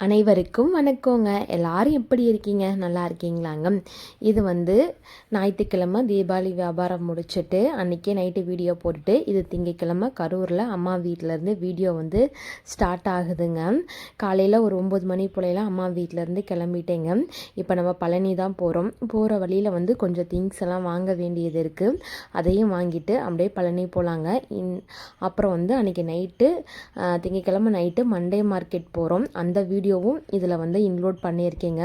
அனைவருக்கும் வணக்கங்க. எல்லாரும் எப்படி இருக்கீங்க? நல்லா இருக்கீங்களாங்க? இது ஞாயிற்றுக்கிழமை தீபாவளி வியாபாரம் முடிச்சுட்டு அன்றைக்கே நைட்டு வீடியோ போட்டுட்டு, இது திங்கக்கிழமை கரூரில் அம்மா வீட்டிலேருந்து வீடியோ ஸ்டார்ட் ஆகுதுங்க. காலையில் ஒரு 9 மணி போலலாம் அம்மா வீட்டிலேருந்து கிளம்பிட்டேங்க. இப்போ நம்ம பழனி தான் போகிறோம். போகிற வழியில் கொஞ்சம் திங்ஸ் எல்லாம் வாங்க வேண்டியது இருக்குது. அதையும் வாங்கிட்டு அப்படியே பழனி போகலாங்க. அப்புறம் அன்றைக்கி நைட்டு திங்கக்கிழமை நைட்டு மண்டே மார்க்கெட் போகிறோம். அந்த வீடியோவும் இதில் இன்க்ளூட் பண்ணியிருக்கீங்க.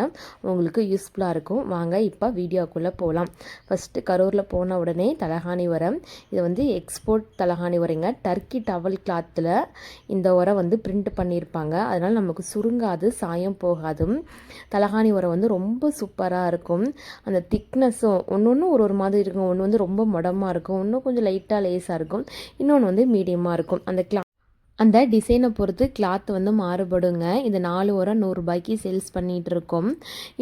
உங்களுக்கு யூஸ்ஃபுல்லாக இருக்கும். வாங்க இப்போ வீடியோக்குள்ளே போகலாம். ஃபஸ்ட்டு கரூரில் போன உடனே தலகாணி உரம். இது எக்ஸ்போர்ட் தலகாணி உரைங்க. டர்க்கி டவல் கிளாத்தில் இந்த உரை பிரிண்ட் பண்ணியிருப்பாங்க. அதனால் நமக்கு சுருங்காது, சாயம் போகாது. தலகாணி உரை ரொம்ப சூப்பராக இருக்கும். அந்த திக்னஸும் ஒன்று ஒரு மாதிரி இருக்கும். ஒன்று ரொம்ப மொடமாக இருக்கும், இன்னும் கொஞ்சம் லைட்டாக லேஸாக இருக்கும், இன்னொன்று மீடியமாக இருக்கும். அந்த டிசைனை பொறுத்து கிளாத் மாறுபடுங்க. இது 4 உரை 100 ரூபாய்க்கு சேல்ஸ் பண்ணிகிட்டு இருக்கோம்.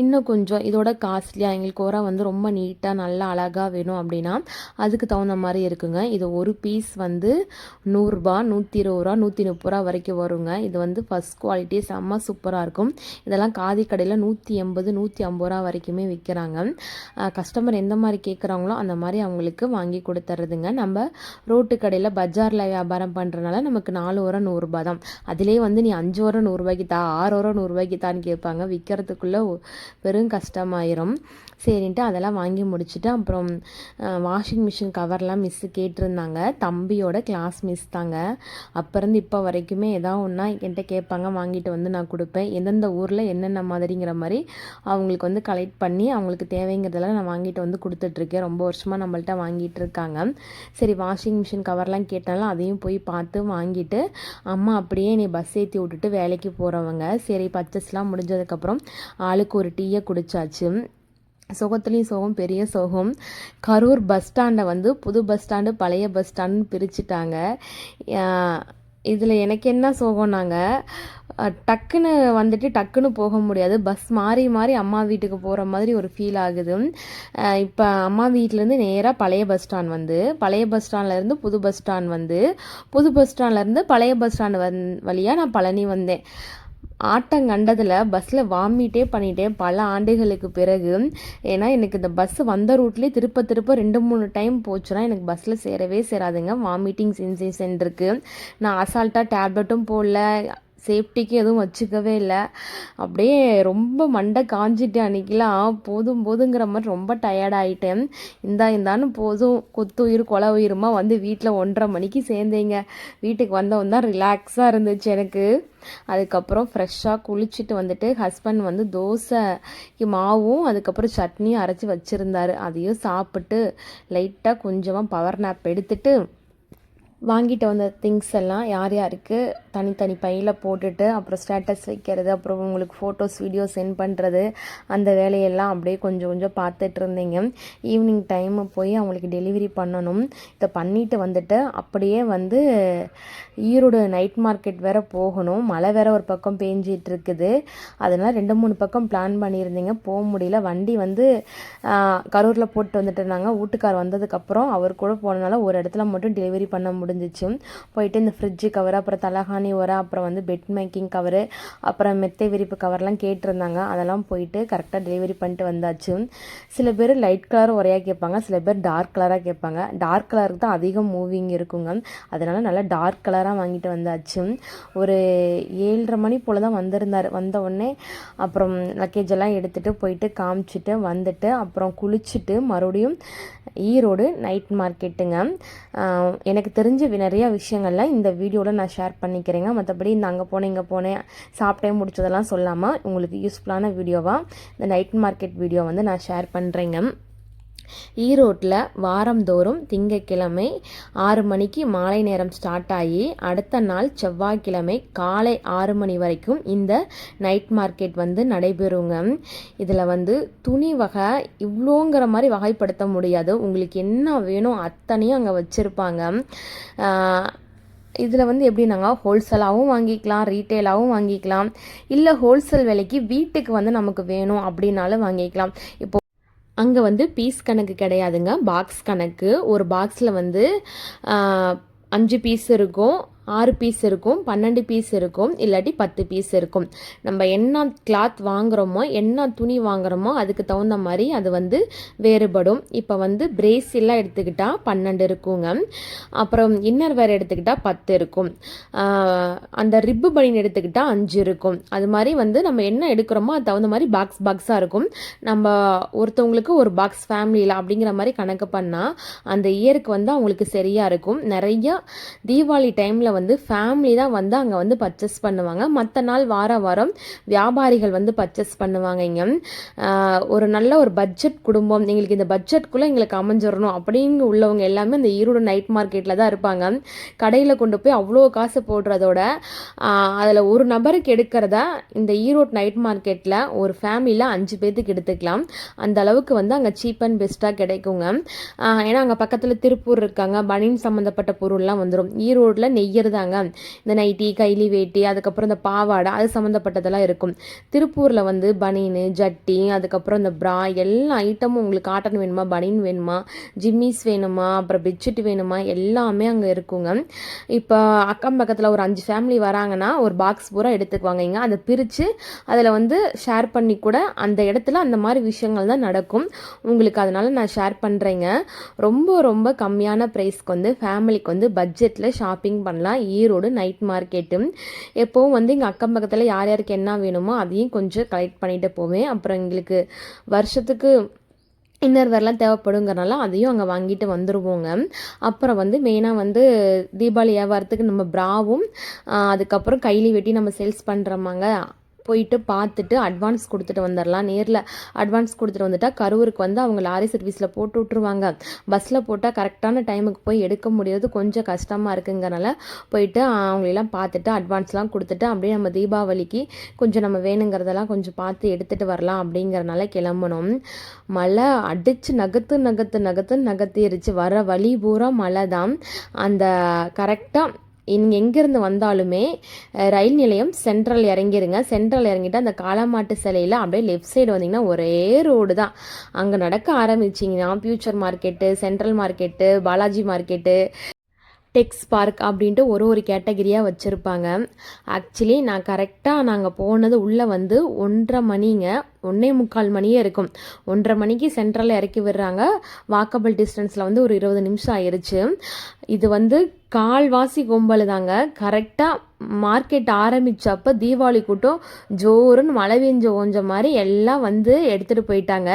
இன்னும் கொஞ்சம் இதோட காஸ்ட்லியாக எங்களுக்கு உரை ரொம்ப நீட்டாக நல்லா அழகாக வேணும் அப்படின்னா அதுக்கு தகுந்த மாதிரி இருக்குங்க. இது ஒரு பீஸ் 100 ரூபா, 120 ரூபா, 130 ரூபா வரைக்கும் வருங்க. இது ஃபஸ்ட் குவாலிட்டி செம்ம சூப்பராக இருக்கும். இதெல்லாம் காதி கடையில் 180 150 ரூபா வரைக்குமே விற்கிறாங்க. கஸ்டமர் எந்த மாதிரி கேட்குறாங்களோ அந்த மாதிரி அவங்களுக்கு வாங்கி கொடுத்துறதுங்க. நம்ம ரோட்டு கடையில் பஜாரில் வியாபாரம் பண்ணுறதுனால நமக்கு 4 உரை 100 ரூபா தான். அதிலே நீ 5 உரை 100 ரூபாய்க்கு தா, 6 உரை 100 ரூபாய்க்கு தான்னு கேட்பாங்க. விற்கிறதுக்குள்ளே பெரும் கஷ்டமாயிரும். சரின்ட்டு அதெல்லாம் வாங்கி முடிச்சுட்டு அப்புறம் வாஷிங் மிஷின் கவர்லாம் மிஸ்ஸு கேட்டிருந்தாங்க. தம்பியோட கிளாஸ் மிஸ் தாங்க. அப்போருந்து இப்போ வரைக்குமே ஏதாவது ஒன்றா என்கிட்ட கேட்பாங்க. வாங்கிட்டு நான் கொடுப்பேன். எந்தெந்த ஊரில் என்னென்ன மாதிரிங்கிற மாதிரி அவங்களுக்கு கலெக்ட் பண்ணி அவங்களுக்கு தேவைங்கிறதெல்லாம் நான் வாங்கிட்டு கொடுத்துட்ருக்கேன். ரொம்ப வருஷமாக நம்மள்ட்ட வாங்கிட்டு இருக்காங்க. சரி, வாஷிங் மிஷின் கவர்லாம் கேட்டாலும் அதையும் போய் பார்த்து வாங்கிட்டு அம்மா அப்படியே நீ பஸ் ஏற்றி விட்டுட்டு வேலைக்கு போகிறவங்க. சரி, பர்ச்சேஸ்லாம் முடிஞ்சதுக்கப்புறம் ஆளுக்கு ஒரு டீயை குடிச்சாச்சு. சோகத்துலேயும் சோகம், பெரிய சோகம். கரூர் பஸ் ஸ்டாண்டை புது பஸ் ஸ்டாண்டு, பழைய பஸ் ஸ்டாண்டுன்னு பிரிச்சுட்டாங்க. இதில் எனக்கு என்ன சோகம்னாங்க, டக்குன்னு போக முடியாது. பஸ் மாறி மாறி அம்மா வீட்டுக்கு போகிற மாதிரி ஒரு ஃபீல் ஆகுது. இப்போ அம்மா வீட்டிலேருந்து நேராக பழைய பஸ் ஸ்டாண்ட் பழைய பஸ் ஸ்டாண்ட்லேருந்து புது பஸ் ஸ்டாண்ட் புது பஸ் ஸ்டாண்ட்லேருந்து பழைய பஸ் ஸ்டாண்டு வழியாக நான் பழனி வந்தேன். ஆட்டங்கண்டதில் பஸ்ஸில் வாமிட்டே பண்ணிட்டேன் பல ஆண்டுகளுக்கு பிறகு. ஏன்னா எனக்கு இந்த பஸ் வந்த ரூட்லேயே திருப்ப 2-3 டைம் போச்சுன்னா எனக்கு பஸ்ஸில் சேராதுங்க. வாமிட்டிங் சென்சேஷன் இருக்குது. நான் அசால்ட்டாக டேப்லெட்டும் போடல, சேஃப்டிக்கு எதுவும் வச்சுக்கவே இல்லை. அப்படியே ரொம்ப மண்டை காஞ்சிட்டேன். அன்றைக்கெலாம் போதுங்கிற மாதிரி ரொம்ப டயர்டாகிட்டேன். இந்தான்னு போதும், கொத்து உயிர் கொலை உயிருமா வீட்டில் 1:30 மணிக்கு சேர்ந்தேங்க. வீட்டுக்கு வந்தவன் தான் ரிலாக்ஸாக இருந்துச்சு எனக்கு. அதுக்கப்புறம் ஃப்ரெஷ்ஷாக குளிச்சுட்டு ஹஸ்பண்ட் தோசைக்கு மாவும் அதுக்கப்புறம் சட்னியும் அரைச்சி வச்சுருந்தாரு. அதையும் சாப்பிட்டு லைட்டாக கொஞ்சமாக பவர் நேப் எடுத்துட்டு வாங்கிட்டு வந்த திங்ஸ் எல்லாம் யார் யாருக்கு தனித்தனி பையில் போட்டுட்டு அப்புறம் ஸ்டேட்டஸ் வைக்கிறது, அப்புறம் உங்களுக்கு ஃபோட்டோஸ் வீடியோ சென்ட் பண்ணுறது, அந்த வேலையெல்லாம் அப்படியே கொஞ்சம் பார்த்துட்டு இருந்தீங்க. ஈவினிங் டைமு போய் அவங்களுக்கு டெலிவரி பண்ணணும். இதை பண்ணிட்டு அப்படியே ஈரோடு நைட் மார்க்கெட் வேறு போகணும். மழை வேறு ஒரு பக்கம் பேஞ்சிட்டு இருக்குது. அதனால் 2-3 பக்கம் பிளான் பண்ணியிருந்தீங்க, போக முடியல. வண்டி கரூரில் போட்டு வந்துட்டு இருந்தாங்க. வீட்டுக்கார் வந்ததுக்கப்புறம் அவர் கூட போனதுனால ஒரு இடத்துல மட்டும் டெலிவரி பண்ண முடிஞ்சிச்சு. போயிட்டு இந்த ஃப்ரிட்ஜு கவர், அப்புறம் தலகாணி உரை, அப்புறம் பெட் மேக்கிங் கவரு, அப்புறம் மெத்தை விரிப்பு கவர்லாம் கேட்டிருந்தாங்க. அதெல்லாம் போயிட்டு கரெக்டாக டெலிவரி பண்ணிட்டு வந்தாச்சு. சில பேர் லைட் கலர் உரையாக கேட்பாங்க, சில பேர் டார்க் கலராக கேட்பாங்க. டார்க் கலருக்கு தான் அதிகம் மூவிங் இருக்குங்க. அதனால நல்லா டார்க் கலராக வாங்கிட்டு வந்தாச்சு. ஒரு 7:30 மணி போல் தான் வந்திருந்தார். வந்த உடனே அப்புறம் லக்கேஜ் எல்லாம் எடுத்துகிட்டு போயிட்டு காமிச்சிட்டு அப்புறம் குளிச்சுட்டு மறுபடியும் ஈரோடு நைட் மார்க்கெட்டுங்க. எனக்கு தெரிஞ்ச நிறையா விஷயங்கள்லாம் இந்த வீடியோவில் நான் ஷேர் பண்ணிக்கிறேங்க. மற்றபடி இந்த அங்கே போனேன் இங்கே போனேன் சாப்பிட்டே முடிச்சதெல்லாம் சொல்லாமல் உங்களுக்கு யூஸ்ஃபுல்லான வீடியோவாக இந்த நைட் மார்க்கெட் வீடியோ நான் ஷேர் பண்ணுறேங்க. ஈரோட்டில் வாரந்தோறும் திங்கட்கிழமை 6 மணிக்கு மாலை நேரம் ஸ்டார்ட் ஆகி அடுத்த நாள் செவ்வாய்க்கிழமை காலை 6 மணி வரைக்கும் இந்த நைட் மார்க்கெட் நடைபெறுங்க. இதில் துணி வகை இவ்வளோங்கிற மாதிரி வகைப்படுத்த முடியாது. உங்களுக்கு என்ன வேணும் அத்தனையும் அங்கே வச்சுருப்பாங்க. இதில் எப்படின்னாங்க, ஹோல்சேலாகவும் வாங்கிக்கலாம், ரீட்டெயிலாகவும் வாங்கிக்கலாம், இல்லை ஹோல்சேல் விலைக்கு வீட்டுக்கு நமக்கு வேணும் அப்படின்னாலும் வாங்கிக்கலாம். இப்போ அங்கே பீஸ் கணக்கு கிடையாதுங்க, பாக்ஸ் கணக்கு. ஒரு பாக்ஸில் 5 பீஸ் இருக்கும். 6 பீஸ் இருக்கும், 12 பீஸ் இருக்கும், இல்லாட்டி 10 பீஸ் இருக்கும். நம்ம என்ன கிளாத் வாங்குகிறோமோ, என்ன துணி வாங்குகிறோமோ அதுக்கு தகுந்த மாதிரி அது வந்து வேறுபடும். இப்போ வந்து பிரேஸ் எல்லாம் எடுத்துக்கிட்டால் 12 இருக்குங்க. அப்புறம் இன்னர் வேர் எடுத்துக்கிட்டால் 10 இருக்கும். அந்த ரிப்பு பனியன் எடுத்துக்கிட்டால் 5 இருக்கும். அது மாதிரி வந்து நம்ம என்ன எடுக்கிறோமோ அது தகுந்த மாதிரி பாக்ஸாக இருக்கும். நம்ம ஒருத்தவங்களுக்கு ஒரு பாக்ஸ் ஃபேமிலியில் அப்படிங்கிற மாதிரி கணக்கு பண்ணால் அந்த இயருக்கு வந்து அவங்களுக்கு சரியாக இருக்கும். நிறையா தீபாவளி டைமில் வந்து ஃபேமிலி தான் வந்து அங்கே வந்து பர்ச்சேஸ் பண்ணுவாங்க. மற்ற நாள் வாரம் வியாபாரிகள் வந்து பர்ச்சேஸ் பண்ணுவாங்க. இங்கே ஒரு நல்ல ஒரு பட்ஜெட் குடும்பம், எங்களுக்கு இந்த பட்ஜெட்குள்ளே எங்களுக்கு அமைஞ்சிடணும் அப்படின்னு உள்ளவங்க எல்லாமே இந்த ஈரோடு நைட் மார்க்கெட்டில் தான் இருப்பாங்க. கடையில் கொண்டு போய் அவ்வளோ காசு போடுறதோட அதில் ஒரு நபருக்கு எடுக்கிறதா இந்த ஈரோடு நைட் மார்க்கெட்டில் ஒரு ஃபேமிலியில் 5 பேர்த்துக்கு எடுத்துக்கலாம். அந்த அளவுக்கு வந்து அங்கே சீப் அண்ட் பெஸ்ட்டாக கிடைக்குங்க. ஏன்னா அங்கே பக்கத்தில் திருப்பூர் இருக்காங்க, பனியன் சம்மந்தப்பட்ட பொருள்லாம் வந்துடும். ஈரோடில் நெய்யறதாங்க இந்த நைட்டி, கைலி வேட்டி, அதுக்கப்புறம் இந்த பாவாடை அது சம்மந்தப்பட்டதெல்லாம் இருக்கும். திருப்பூரில் வந்து பனியனு, ஜட்டி, அதுக்கப்புறம் இந்த ப்ரா எல்லா ஐட்டமும் உங்களுக்கு காட்டன் வேணுமா, பனியன் வேணுமா, ஜிம்மிஸ் வேணுமா, அப்புறம் பெட்ஷீட் வேணுமா, எல்லாமே அங்கே இருக்குங்க. இப்போ அக்கம் பக்கத்தில் ஒரு 5 ஃபேமிலி வராங்கன்னா ஒரு பாக்ஸ் பூரா எடுத்துக்குவாங்க. இங்கே அதை பிரித்து அதில் வந்து ஷேர் பண்ணி கூட அந்த இடத்துல அந்த மாதிரி விஷயங்கள் தான் நடக்கும் உங்களுக்கு. அதனால் நான் ஷேர் பண்ணுறேங்க. ரொம்ப ரொம்ப கம்மியான ப்ரைஸ்க்கு வந்து ஃபேமிலிக்கு வந்து பட்ஜெட்டில் ஷாப்பிங் பண்ணலாம் ஈரோடு நைட் மார்க்கெட்டு. எப்போவும் வந்து இங்கே அக்கம் பக்கத்தில் யார் யாருக்கு என்ன வேணுமோ அதையும் கொஞ்சம் கலெக்ட் பண்ணிட்டு போவேன். அப்புறம் எங்களுக்கு வருஷத்துக்கு இன்னர் வேர்லாம் தேவைப்படுங்கிறனால அதையும் அங்கே வாங்கிட்டு வந்துடுவோங்க. அப்புறம் வந்து மெயினாக வந்து தீபாவளி வியாபாரத்துக்கு நம்ம ப்ராவும் அதுக்கப்புறம் கைலி வெட்டி நம்ம சேல்ஸ் பண்ணுறோமாங்க. போயிட்டு பார்த்துட்டு அட்வான்ஸ் கொடுத்துட்டு வந்துடலாம். நேரில் அட்வான்ஸ் கொடுத்துட்டு வந்துட்டால் கரூருக்கு வந்து அவங்க லாரி சர்வீஸில் போட்டு விட்ருவாங்க. பஸ்ஸில் போட்டால் கரெக்டான டைமுக்கு போய் எடுக்க முடியாது, கொஞ்சம் கஷ்டமாக இருக்குங்கிறனால போயிட்டு அவங்களெல்லாம் பார்த்துட்டு அட்வான்ஸ்லாம் கொடுத்துட்டு அப்படியே நம்ம தீபாவளிக்கு கொஞ்சம் நம்ம வேணுங்கிறதெல்லாம் கொஞ்சம் பார்த்து எடுத்துகிட்டு வரலாம் அப்படிங்கிறனால கிளம்பணும். மழை அடித்து நகர்த்திருச்சு. வர வழி பூரா மழை தான். அந்த கரெக்டாக நீங்கள் எங்கேருந்து வந்தாலுமே ரயில் நிலையம் சென்ட்ரல் இறங்கிருங்க. சென்ட்ரல் இறங்கிட்டு அந்த காளமாட்டு சிலையில் அப்படியே லெஃப்ட் சைடு வந்தீங்கன்னா ஒரே ரோடு தான். அங்கே நடக்க ஆரம்பிச்சிங்கன்னா future market, central market, Balaji market, டெக்ஸ் பார்க் அப்படின்ட்டு ஒரு கேட்டகிரியாக வச்சுருப்பாங்க. ஆக்சுவலி நான் கரெக்டாக நாங்கள் போனது உள்ளே வந்து 1:30 மணிங்க, 1:45 மணியே இருக்கும். 1:30 மணிக்கு சென்ட்ரலில் இறக்கி விடுறாங்க. வாக்கபிள் டிஸ்டன்ஸில் வந்து ஒரு 20 நிமிஷம் ஆயிடுச்சு. இது வந்து கால்வாசி கும்பல் தாங்க. கரெக்டாக மார்க்கெட் ஆரம்பித்தப்போ தீபாவளி கூட்டம் ஜோருன்னு மழை பெஞ்ச மாதிரி எல்லாம் வந்து எடுத்துகிட்டு போயிட்டாங்க.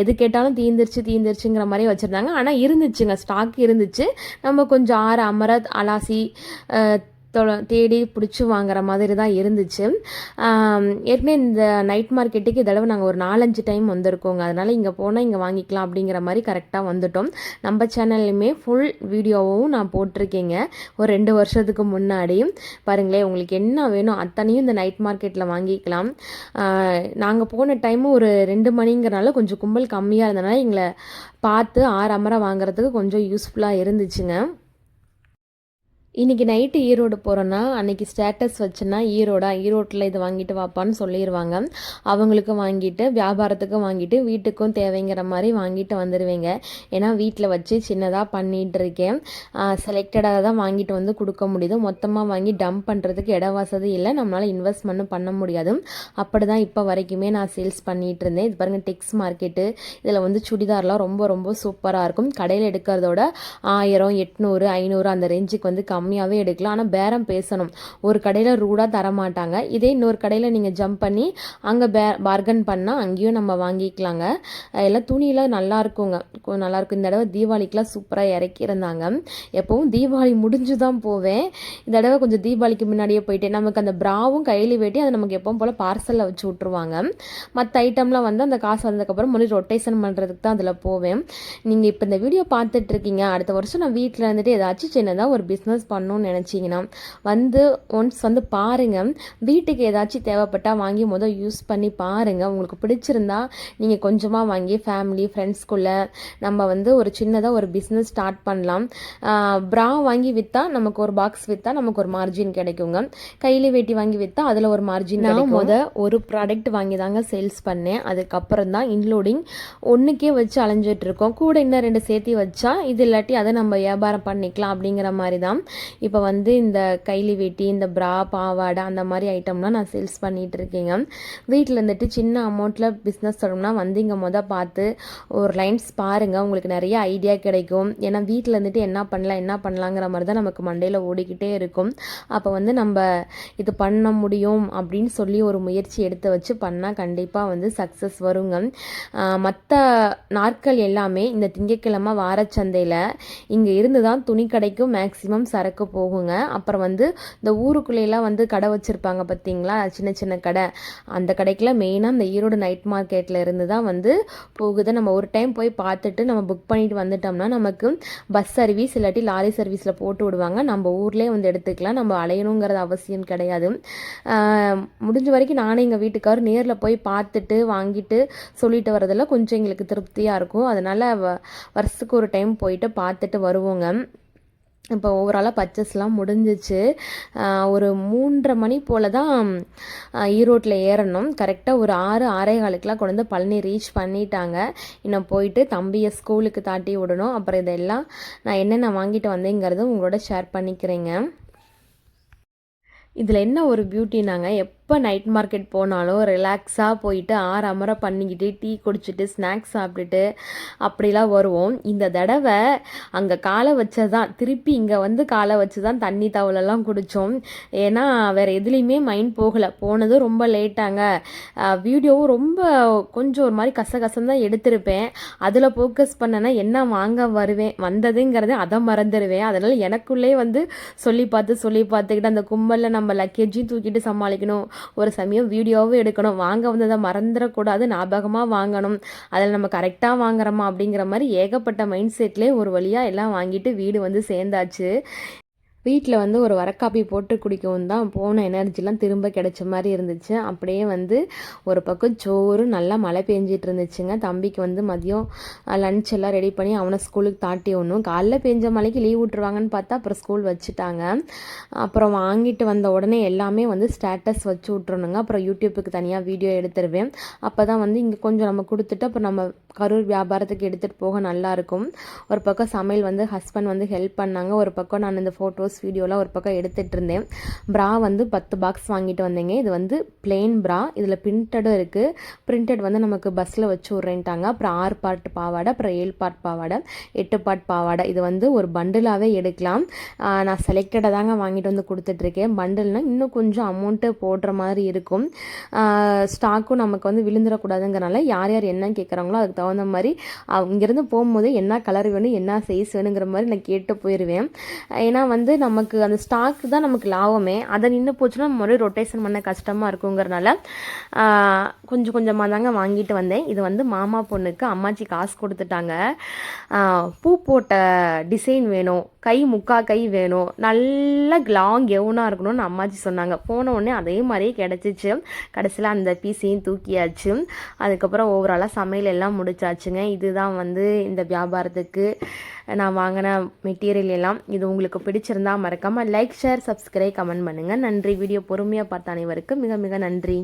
எது கேட்டாலும் தீந்துருச்சுங்கிற மாதிரி வச்சுருந்தாங்க. ஆனால் இருந்துச்சுங்க, ஸ்டாக் இருந்துச்சு. நம்ம கொஞ்சம் அமர அலாசி தேடி பிடிச்சி வாங்குற மாதிரி தான் இருந்துச்சு. ஏற்கனவே இந்த நைட் மார்க்கெட்டுக்கு இதளவு நாங்கள் ஒரு 4-5 டைம் வந்திருக்கோங்க. அதனால் இங்கே போனால் இங்கே வாங்கிக்கலாம் அப்படிங்கிற மாதிரி கரெக்டாக வந்துட்டோம். நம்ம சேனல்லையுமே ஃபுல் வீடியோவும் நான் போட்டிருக்கேங்க ஒரு 2 வருஷத்துக்கு முன்னாடி. பாருங்களேன், உங்களுக்கு என்ன வேணும் அத்தனையும் இந்த நைட் மார்க்கெட்டில் வாங்கிக்கலாம். நாங்கள் போன டைமும் ஒரு 2 மணிங்கிறனால கொஞ்சம் கும்பல் கம்மியாக இருந்தனால எங்களை பார்த்து அமர வாங்குறதுக்கு கொஞ்சம் யூஸ்ஃபுல்லாக இருந்துச்சுங்க. இன்றைக்கி நைட்டு ஈரோடு போகிறோன்னா அன்றைக்கி ஸ்டேட்டஸ் வச்சுன்னா ஈரோட்டில் இதை வாங்கிட்டு வாப்பான்னு சொல்லிடுவாங்க. அவங்களுக்கு வாங்கிட்டு வியாபாரத்துக்கும் வாங்கிட்டு வீட்டுக்கும் தேவைங்கிற மாதிரி வாங்கிட்டு வந்துடுவேங்க. ஏன்னா வீட்டில் வச்சு சின்னதாக பண்ணிகிட்டு இருக்கேன். செலக்டடாக தான் வாங்கிட்டு வந்து கொடுக்க முடியுது. மொத்தமாக வாங்கி டம்ப் பண்ணுறதுக்கு இட வசதி இல்லை, நம்மளால் இன்வெஸ்ட்மெண்ட்டும் பண்ண முடியாது. அப்படி தான் இப்போ வரைக்குமே நான் சேல்ஸ் பண்ணிகிட்டு இருந்தேன். இது பாருங்கள், டெக்ஸ் மார்க்கெட்டு. இதில் வந்து சுடிதார்லாம் ரொம்ப ரொம்ப சூப்பராக இருக்கும். கடையில் எடுக்கிறதோட 1000, 800, 500 அந்த ரேஞ்சுக்கு வந்து கம்மியாகவே எடுக்கலாம். ஆனால் பேரம் பேசணும். ஒரு கடையில் ரூடாக தரமாட்டாங்க. இதே இன்னொரு கடையில் நீங்கள் ஜம்ப் பண்ணி அங்கே பார்கன் பண்ணால் அங்கேயும் நம்ம வாங்கிக்கலாங்க. எல்லாம் துணியெலாம் நல்லாயிருக்குங்க, நல்லாயிருக்கும். இந்த தடவை தீபாவளிக்கெலாம் சூப்பராக இறக்கியிருந்தாங்க. எப்போவும் தீபாவளி முடிஞ்சு தான் போவேன். இந்த தடவை கொஞ்சம் தீபாவளிக்கு முன்னாடியே போயிட்டேன். நமக்கு அந்த ப்ராவும் கையில் வேட்டி அதை நமக்கு எப்பவும் போல் பார்சலில் வச்சு விட்ருவாங்க. மற்ற ஐட்டம்லாம் வந்து அந்த காசு வந்ததுக்கப்புறம் மறுபடியும் ரொட்டேஷன் பண்ணுறதுக்கு தான் அதில் போவேன். நீங்கள் இப்போ இந்த வீடியோ பார்த்துட்ருக்கீங்க. அடுத்த வருஷம் நான் வீட்டில் இருந்துட்டு ஏதாச்சும் சின்னதாக ஒரு பிஸ்னஸ் பண்ணணும்னு நினச்சிங்கன்னா வந்து ஒன்ஸ் வந்து பாருங்கள். வீட்டுக்கு ஏதாச்சும் தேவைப்பட்டால் வாங்கி யூஸ் பண்ணி பாருங்கள். உங்களுக்கு பிடிச்சிருந்தா நீங்கள் கொஞ்சமாக வாங்கி ஃபேமிலி ஃப்ரெண்ட்ஸ்குள்ளே நம்ம வந்து ஒரு சின்னதாக ஒரு பிஸ்னஸ் ஸ்டார்ட் பண்ணலாம். ப்ரா வாங்கி விற்றா நமக்கு ஒரு பாக்ஸ் விற்றா நமக்கு ஒரு மார்ஜின் கிடைக்குங்க. கையில் வேட்டி வாங்கி விற்றா அதில் ஒரு மார்ஜின் கிடைக்கும். ஒரு ப்ராடக்ட் வாங்கி தாங்க சேல்ஸ் பண்ணேன். அதுக்கப்புறம் தான் இன்க்ளூடிங் ஒன்றுக்கே வச்சு அலைஞ்சிட்டு இருக்கோம். கூட இன்னும் 2 சேர்த்தி வச்சா இது இல்லாட்டி அதை நம்ம வியாபாரம் பண்ணிக்கலாம் அப்படிங்கிற மாதிரி தான் இப்போ வந்து இந்த கைலி வேட்டி, இந்த ப்ரா, பாவாடை அந்த மாதிரி ஐட்டம்லாம் நான் சேல்ஸ் பண்ணிகிட்டு இருக்கேங்க. வீட்டில் இருந்துட்டு சின்ன அமௌண்ட்டில் பிஸ்னஸ் தொடங்கினா வந்து இங்கே பார்த்து ஒரு லைன்ஸ் பாருங்கள், உங்களுக்கு நிறைய ஐடியா கிடைக்கும். ஏன்னா வீட்டில் இருந்துட்டு என்ன பண்ணலாங்கிற மாதிரி தான் நமக்கு மண்டையில் ஓடிக்கிட்டே இருக்கும். அப்போ வந்து நம்ம இது பண்ண முடியும் அப்படின்னு சொல்லி ஒரு முயற்சி எடுத்து வச்சு பண்ணால் கண்டிப்பாக வந்து சக்ஸஸ் வருங்க. மற்ற நாட்கள் எல்லாமே இந்த திங்கட்கிழமை வாரச்சந்தையில் இங்கே இருந்து தான் துணி கடைக்கும் மேக்ஸிமம் சரக்கு போகுங்க. அப்புறம் வந்து இந்த ஊருக்குள்ளேலாம் வந்து கடை வச்சுருப்பாங்க பார்த்தீங்களா, சின்ன சின்ன கடை, அந்த கடைக்கெலாம் மெயினாக இந்த ஈரோடு நைட் மார்க்கெட்டில் இருந்து தான் வந்து போகுது. நம்ம ஒரு டைம் போய் பார்த்துட்டு நம்ம புக் பண்ணிட்டு வந்துட்டோம்னா நமக்கு பஸ் சர்வீஸ் இல்லாட்டி லாரி சர்வீஸில் போட்டு விடுவாங்க. நம்ம ஊர்லேயே வந்து எடுத்துக்கலாம், நம்ம அலையணுங்கிறது அவசியம் கிடையாது. முடிஞ்ச வரைக்கும் நானே எங்கள் வீட்டுக்காரர் நேரில் போய் பார்த்துட்டு வாங்கிட்டு சொல்லிட்டு வரதில் கொஞ்சம் எங்களுக்கு திருப்தியாக இருக்கும். அதனால் வருஷத்துக்கு ஒரு டைம் போயிட்டு பார்த்துட்டு வருவோங்க. இப்போ ஓவராலாக பர்ச்சேஸ்லாம் முடிஞ்சிச்சு. ஒரு 3:30 மணி போல் தான் ஈரோட்டில் ஏறணும். கரெக்டாக ஒரு 6-6:15 கொண்டு வந்து பழனி ரீச் பண்ணிட்டாங்க. இன்னும் போயிட்டு தம்பியை ஸ்கூலுக்கு தாட்டி விடணும். அப்புறம் இதெல்லாம் நான் என்னென்ன வாங்கிட்டு வந்தேங்கிறது உங்களோட ஷேர் பண்ணிக்கிறேங்க. இதில் என்ன ஒரு பியூட்டினாங்க, எப்போ நைட் மார்க்கெட் போனாலும் ரிலாக்ஸாக போயிட்டு அமர பண்ணிக்கிட்டு டீ குடிச்சிட்டு ஸ்நாக்ஸ் சாப்பிட்டுட்டு அப்படிலாம் வருவோம். இந்த தடவை அங்கே காலை வச்சதான் திருப்பி இங்கே வந்து காலை வச்சு தான் தண்ணி தவளெல்லாம் குடித்தோம். ஏன்னா வேறு எதுலேயுமே மைண்ட் போகலை. போனதும் ரொம்ப லேட்டாங்க. வீடியோவும் ரொம்ப கொஞ்சம் ஒரு மாதிரி கசகசம் தான் எடுத்திருப்பேன். அதில் ஃபோக்கஸ் பண்ணேன்னா என்ன வாங்க வந்ததுங்கிறத அதை மறந்துடுவேன். அதனால் எனக்குள்ளே வந்து சொல்லி பார்த்துக்கிட்டு அந்த கும்பலில் நம்ம லக்கேஜையும் தூக்கிட்டு சமாளிக்கணும். ஒரு சமயம் வீடியோவும் எடுக்கணும். வாங்க வந்ததை மறந்துடக்கூடாது, ஞாபகமாக வாங்கணும். அதில் நம்ம கரெக்டாக வாங்குறோமா அப்படிங்கிற மாதிரி ஏகப்பட்ட மைண்ட் செட்லேயே ஒரு வழியாக எல்லாம் வாங்கிட்டு வீடு வந்து சேர்ந்தாச்சு. வீட்டில் வந்து ஒரு வரக்காப்பி போட்டு குடிக்கவும் தான் போன எனர்ஜிலாம் திரும்ப கிடைச்ச மாதிரி இருந்துச்சு. அப்படியே வந்து ஒரு பக்கம் சோறு நல்லா மழை பெஞ்சிட்டு இருந்துச்சுங்க. தம்பிக்கு வந்து மதியம் லன்ச் எல்லாம் ரெடி பண்ணி அவனை ஸ்கூலுக்கு தாட்டி ஒன்றும் காலைல பெஞ்ச மழைக்கு லீவ் விட்டுருவாங்கன்னு பார்த்தா அப்புறம் ஸ்கூல் வச்சுட்டாங்க. அப்புறம் வாங்கிட்டு வந்த உடனே எல்லாமே வந்து ஸ்டேட்டஸ் வச்சு விட்றணுங்க. அப்புறம் யூடியூப்புக்கு தனியாக வீடியோ எடுத்துருவேன். அப்போ தான் வந்து இங்கே கொஞ்சம் நம்ம கொடுத்துட்டு அப்புறம் நம்ம கரூர் வியாபாரத்துக்கு எடுத்துகிட்டு போக நல்லாயிருக்கும். ஒரு பக்கம் சமையல் வந்து ஹஸ்பண்ட் வந்து ஹெல்ப் பண்ணாங்க. ஒரு பக்கம் நான் இந்த ஃபோட்டோஸ் வீடியோலாம் ஒரு பக்கம் எடுத்துகிட்டு இருந்தேன். ப்ரா வந்து 10 பாக்ஸ் வாங்கிட்டு வந்தேங்க. இது வந்து பிளெயின் ப்ரா, இதில் பிரிண்டடும் இருக்குது. பிரிண்டட் வந்து நமக்கு பஸ்ஸில் வச்சு விட்றேன்ட்டாங்க. அப்புறம் 6 பார்ட் பாவாடை, அப்புறம் 7 பார்ட் பாவாடை, 8 பார்ட் பாவாடை. இது வந்து ஒரு பண்டிலாகவே எடுக்கலாம். நான் செலக்டடாக தாங்க வாங்கிட்டு வந்து கொடுத்துட்ருக்கேன். பண்டில்னால் இன்னும் கொஞ்சம் அமௌண்ட்டு போடுற மாதிரி இருக்கும். ஸ்டாக்கும் நமக்கு வந்து விழுந்துடக்கூடாதுங்கிறனால யார் யார் என்ன கேட்குறாங்களோ அதுக்கு தகுந்த மாதிரி இங்கேருந்து போகும்போது என்ன கலர் வேணும் என்ன சைஸ் வேணுங்கிற மாதிரி நான் கேட்டு போயிடுவேன். ஏன்னா வந்து நமக்கு அந்த ஸ்டாக் தான் நமக்கு லாபமே. அதை நின்று போச்சுன்னா மறுபடியும் ரொட்டேஷன் பண்ண கஷ்டமாக இருக்குங்கிறனால கொஞ்சம் கொஞ்சமாக தாங்க வாங்கிட்டு வந்தேன். இது வந்து மாமா பொண்ணுக்கு அம்மாச்சி காசு கொடுத்துட்டாங்க. பூ போட்ட டிசைன் வேணும், கை முக்கா கை வேணும், நல்ல லாங் கெவுனாக இருக்கணும்னு அம்மாச்சி சொன்னாங்க. போன உடனே அதே மாதிரியே கிடச்சிச்சு. கடைசியில் அந்த பீஸையும் தூக்கியாச்சு. அதுக்கப்புறம் ஓவராலாக சமையல் எல்லாம் முடிச்சாச்சுங்க. இதுதான் வந்து இந்த வியாபாரத்துக்கு நான் வாங்கின மெட்டீரியல் எல்லாம். இது உங்களுக்கு பிடிச்சிருந்தா மறக்காமல் லைக், ஷேர், சப்ஸ்கிரைப், கமெண்ட் பண்ணுங்கள். நன்றி. வீடியோ பொறுமையாக பார்த்த அனைவருக்கும் மிக மிக நன்றி.